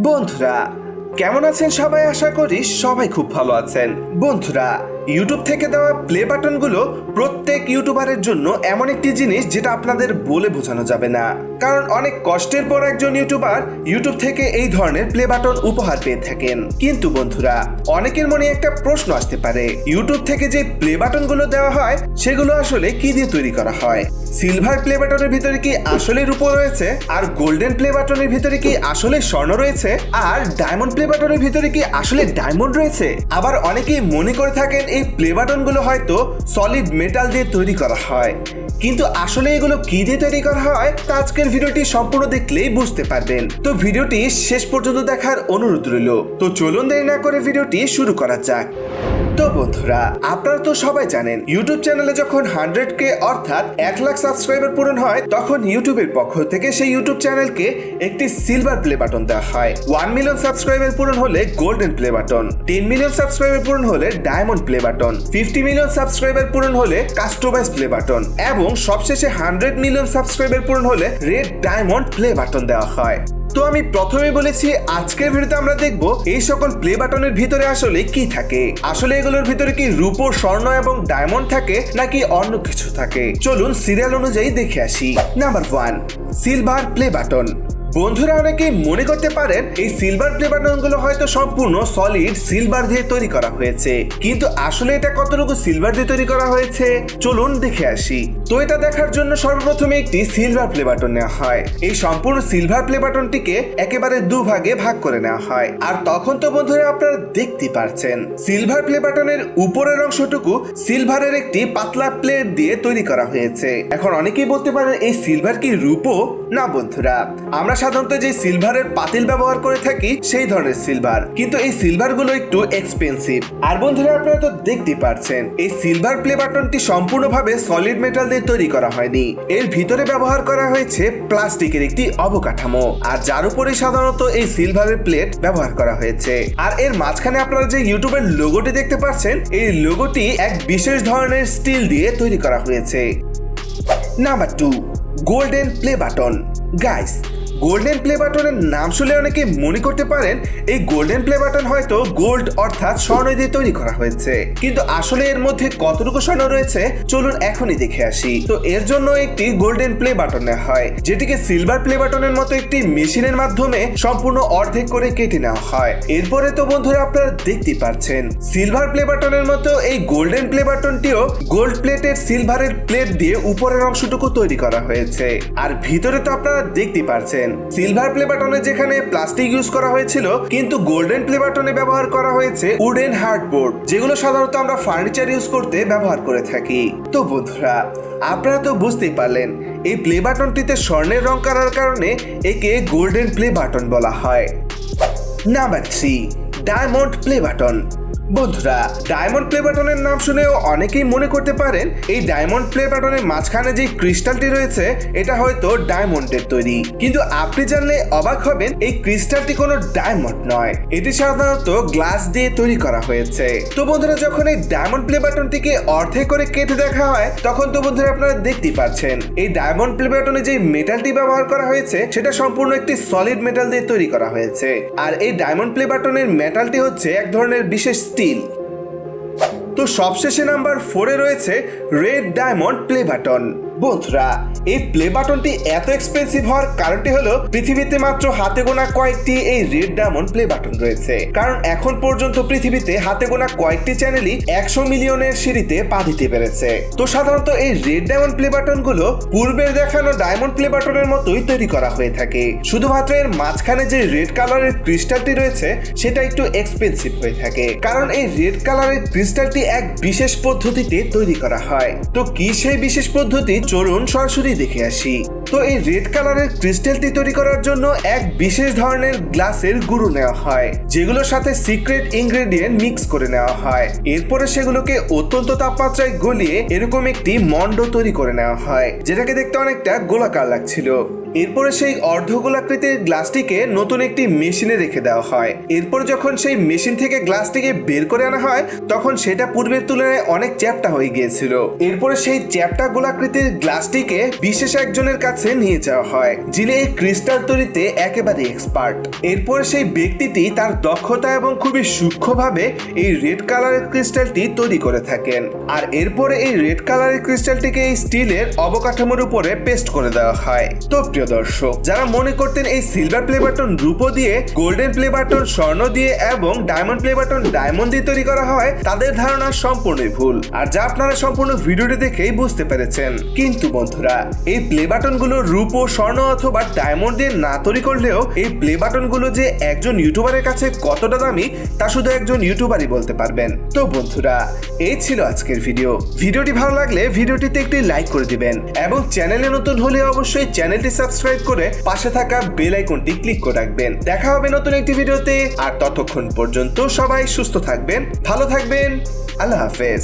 বন্ধুরা কেমন আছেন সবাই? আশা করি সবাই খুব ভালো আছেন। বন্ধুরা, ইউটিউব থেকে দেওয়া প্লে বাটনগুলো প্রত্যেক ইউটিউবারের জন্য এমন একটি জিনিস যেটা আপনাদের বলে বোঝানো যাবে না, কারণ অনেক কষ্টের পর একজন ইউটিউবার ইউটিউব থেকে এই ধরনের প্লে বাটন উপহার পেয়ে থাকেন। কিন্তু বন্ধুরা, অনেকের মনে একটা প্রশ্ন আসতে পারে, ইউটিউব থেকে যে প্লে বাটনগুলো দেওয়া হয় সেগুলো আসলে কি দিয়ে তৈরি করা হয়? সিলভার প্লে বাটনের ভিতরে কি আসলে রূপো রয়েছে? আর গোল্ডেন প্লে বাটনের ভিতরে কি আসলে স্বর্ণ রয়েছে? আর ডায়মন্ড প্লে বাটনের ভিতরে কি আসলে ডায়মন্ড রয়েছে? আবার অনেকেই মনে করে থাকেন এই প্লে বাটনগুলো হয়তো সলিড মেটাল দিয়ে তৈরি করা হয়, কিন্তু আসলে এগুলো কি দিয়ে তৈরি করা হয় তা আজকের ভিডিওটি সম্পূর্ণ দেখলেই বুঝতে পারবেন। তো ভিডিওটি শেষ পর্যন্ত দেখার অনুরোধ রইল। তো চলুন দেরি না করে ভিডিওটি শুরু করা যাক। তো বন্ধুরা, আপনারা তো সবাই জানেন ইউটিউব চ্যানেলে যখন 100K অর্থাৎ 1 লাখ সাবস্ক্রাইবার পূরণ হয় তখন ইউটিউবের পক্ষ থেকে সেই ইউটিউব চ্যানেলকে একটি সিলভার প্লে বাটন দেওয়া হয়। 1 মিলিয়ন সাবস্ক্রাইবার পূরণ হলে golden play button, 10 million subscriber পূরণ হলে diamond play button, 50 million subscriber পূরণ হলে কাস্টমাইজ প্লে বাটন এবং সবশেষে 100 মিলিয়ন সাবস্ক্রাইবার পূরণ হলে রেড ডায়মন্ড প্লে বাটন দেওয়া হয়। তো আমি প্রথমেই বলেছি আজকের ভিডিওতে আমরা দেখব এই সকল প্লে বাটনের ভিতরে আসলে কি থাকে। আসলে এগুলোর ভিতরে কি রূপো, স্বর্ণ এবং ডায়মন্ড থাকে নাকি অন্য কিছু থাকে? চলুন সিরিয়াল অনুযায়ী দেখে আসি। Number 1, silver play button. বন্ধুরা, অনেকেই মনে করতে পারেন এই সিলভার প্লে বাটনগুলো হয়তো সম্পূর্ণ সলিড সিলভার দিয়ে তৈরি করা হয়েছে, কিন্তু আসলে এটা কতটুকু সিলভার দিয়ে তৈরি করা হয়েছে চলুন দেখে আসি। তো এটা দেখার জন্য সর্বপ্রথমে একটি সিলভার প্লে বাটন নেওয়া হয়। এই সম্পূর্ণ সিলভার প্লে বাটনটিকে একেবারে দুভাগে ভাগ করে নেওয়া হয়। আর তখন তো বন্ধুরা আপনারা দেখতে পাচ্ছেন সিলভার প্লে বাটনের উপরের অংশটুকু সিলভারের একটি পাতলা প্লেট দিয়ে তৈরি করা হয়েছে। এখন অনেকেই বলতে পারেন এই সিলভার কি রূপো? না বন্ধুরা, আমরা সাধারণত যে সিলভারের পাতিল ব্যবহার করে থাকি সেই ধরনের সিলভার, কিন্তু এই সিলভার গুলো একটু এক্সপেন্সিভ। আর বন্ধুরা, আপনারা তো দেখতে পাচ্ছেন এই সিলভার প্লে বাটনটি সম্পূর্ণভাবে সলিড মেটাল দিয়ে তৈরি করা হয়নি। এর ভিতরে ব্যবহার করা হয়েছে প্লাস্টিকের একটি অবকাঠামো, আর যার উপরে সাধারণত এই সিলভারের প্লেট ব্যবহার করা হয়েছে। আর এর মাঝখানে আপনারা যে ইউটিউবের লোগোটি দেখতে পাচ্ছেন, এই লোগোটি এক বিশেষ ধরনের স্টিল দিয়ে তৈরি করা হয়েছে। Number 2, golden play button. Guys, golden play বাটনের নাম শুনলে অনেকে মনে করতে পারেন এই গোল্ডেন প্লে বাটন হয়তো গোল্ড অর্থাৎ স্বর্ণ দিয়ে তৈরি করা হয়েছে, কিন্তু আসলে এর মধ্যে কতটুকু স্বর্ণ রয়েছে চলুন এখনই দেখে আসি। তো এর জন্য একটি গোল্ডেন প্লে বাটন নেওয়া হয়, যেটিকে সিলভার প্লে বাটনের মতো একটি মেশিনের মাধ্যমে সম্পূর্ণ অর্ধেক করে কেটে নেওয়া হয়। এরপরে তো বন্ধুরা আপনারা দেখতে পাচ্ছেন সিলভার প্লে বাটনের মতো এই গোল্ডেন প্লে বাটনটিও গোল্ড প্লেটের সিলভারের প্লেট দিয়ে উপরের অংশটুকু তৈরি করা হয়েছে। আর ভিতরে তো আপনারা দেখতে পাচ্ছেন সিলভার প্লে বাটনে যেখানে প্লাস্টিক ইউজ করা হয়েছিল, কিন্তু গোল্ডেন প্লে বাটনে ব্যবহার করা হয়েছে উডেন হার্ডবোর্ড, যেগুলো সাধারণত আমরা ফার্নিচার ইউজ করতে ব্যবহার করে থাকি। তো বন্ধুরা, আপনারা তো বুঝতেই পারলেন এই প্লে বাটনটিতে স্বর্ণের রং করার কারণে একে গোল্ডেন প্লে বাটন বলা হয়। Number 3, diamond play button. বন্ধুরা, ডায়মন্ড প্লে বাটনের নাম শুনেও অনেকেই মনে করতে পারেন এই ডায়মন্ড প্লে বাটনের মাঝখানে যে ক্রিস্টালটি রয়েছে এটা হয়তো ডায়মন্ডের তৈরি, কিন্তু আপনি জানলে অবাক হবেন এই ক্রিস্টালটি কোনো ডায়মন্ড নয়, এটি সাধারণত গ্লাস দিয়ে তৈরি করা হয়েছে। তো বন্ধুরা, যখন এই ডায়মন্ড প্লে বাটনটিকে অর্ধেক করে কেটে দেখা হয় তখন তো বন্ধুরা আপনারা দেখতে পাচ্ছেন এই ডায়মন্ড প্লে বাটনে যে মেটালটি ব্যবহার করা হয়েছে সেটা সম্পূর্ণ একটি সলিড মেটাল দিয়ে তৈরি করা হয়েছে। আর এই ডায়মন্ড প্লে বাটনের মেটালটি হচ্ছে এক ধরনের বিশেষ স্টিল। তো সবশেষে নাম্বার 4 এ রয়েছে রেড ডায়মন্ড প্লে বাটন। বন্ধুরা, এই প্লে বাটনটি এত এক্সপেন্সিভ হওয়ার কারণটি হলো পৃথিবীতে মাত্র হাতে গোনা কয়েকটি এই রেড ডায়মন্ড প্লে বাটন রয়েছে, কারণ এখন পর্যন্ত পৃথিবীতে হাতে গোনা কয়েকটি চ্যানেলই 100 মিলিয়নের সিঁড়িতে পা দিতে পেরেছে। তো সাধারণত এই রেড ডায়মন্ড প্লে বাটন গুলো পূর্বের দেখানো ডায়মন্ড প্লে বাটনের মতোই তৈরি করা হয়ে থাকে, শুধুমাত্র এর মাঝখানে যে রেড কালারের ক্রিস্টালটি রয়েছে সেটা একটু এক্সপেন্সিভ হয়ে থাকে, কারণ এই রেড কালারের ক্রিস্টালটি এক বিশেষ পদ্ধতিতে তৈরি করা হয়। তো কি সেই বিশেষ পদ্ধতি চলুন সরাসরি দেখে আসি। তো এই রেড কালারের ক্রিস্টালটি তৈরি করার জন্য এক বিশেষ ধরনের গ্লাসের গুঁড়ো নেওয়া হয়, যেগুলোর সাথে সিক্রেট ইনগ্রেডিয়েন্ট মিক্স করে নেওয়া হয়। এরপরে সেগুলোকে অত্যন্ত তাপমাত্রায় গলিয়ে এরকম একটি মন্ড তৈরি করে নেওয়া হয়, যেটাকে দেখতে অনেকটা গোলাকার লাগছিল। এরপরে সেই অর্ধগোলাকৃতির গ্লাসটিকে নতুন একটি মেশিনে রেখে দেওয়া হয়। এরপর যখন সেই মেশিন থেকে গ্লাসটিকে বের করে আনা হয় তখন সেটা পূর্বের তুলনায় অনেক চ্যাপ্টা হয়ে গিয়েছিল। এরপরে সেই চ্যাপ্টা গোলাকৃতির গ্লাসটিকে বিশেষ একজনের কাছে নিয়ে যাওয়া হয় যিনি এই ক্রিস্টাল তৈরিতে একেবারে এক্সপার্ট। এরপর সেই ব্যক্তিটি তার দক্ষতা এবং খুবই সূক্ষ্মভাবে এই রেড কালারের ক্রিস্টালটি তৈরি করে থাকেন। আর এরপরে এই রেড কালারের ক্রিস্টালটিকে এই স্টিলের অবকাঠামোর উপরে পেস্ট করে দেওয়া হয়। তো প্রিয় দর্শক, যারা মনে করতেন এই সিলভার প্লে বাটন রূপো দিয়ে, গোল্ডেন প্লে বাটন স্বর্ণ দিয়ে এবং ডায়মন্ড প্লে বাটন ডায়মন্ড দিয়ে তৈরি করা হয়, তাদের ধারণা সম্পূর্ণই ভুল। আর যা আপনারা সম্পূর্ণ ভিডিওটি দেখেই বুঝতে পেরেছেন। কিন্তু বন্ধুরা, এই প্লে বাটন গুলো রূপো, স্বর্ণ অথবা ডায়মন্ড দিয়ে না তৈরি করলেও এই প্লে বাটন গুলো যে একজন ইউটিউবারের কাছে কতটা দামি তা শুধু একজন ইউটিউবারই বলতে পারবেন। তো বন্ধুরা, এই ছিল আজকের ভিডিওটি ভালো লাগলে ভিডিওটিতে একটি লাইক করে দিবেন এবং চ্যানেলে নতুন হলে অবশ্যই চ্যানেলটি সাবস্ক্রাইব করে পাশে থাকা বেল আইকনটি ক্লিক করে রাখবেন। দেখা হবে নতুন একটি ভিডিওতে। আর ততক্ষণ পর্যন্ত সবাই সুস্থ থাকবেন, ভালো থাকবেন। আল্লাহ হাফেজ।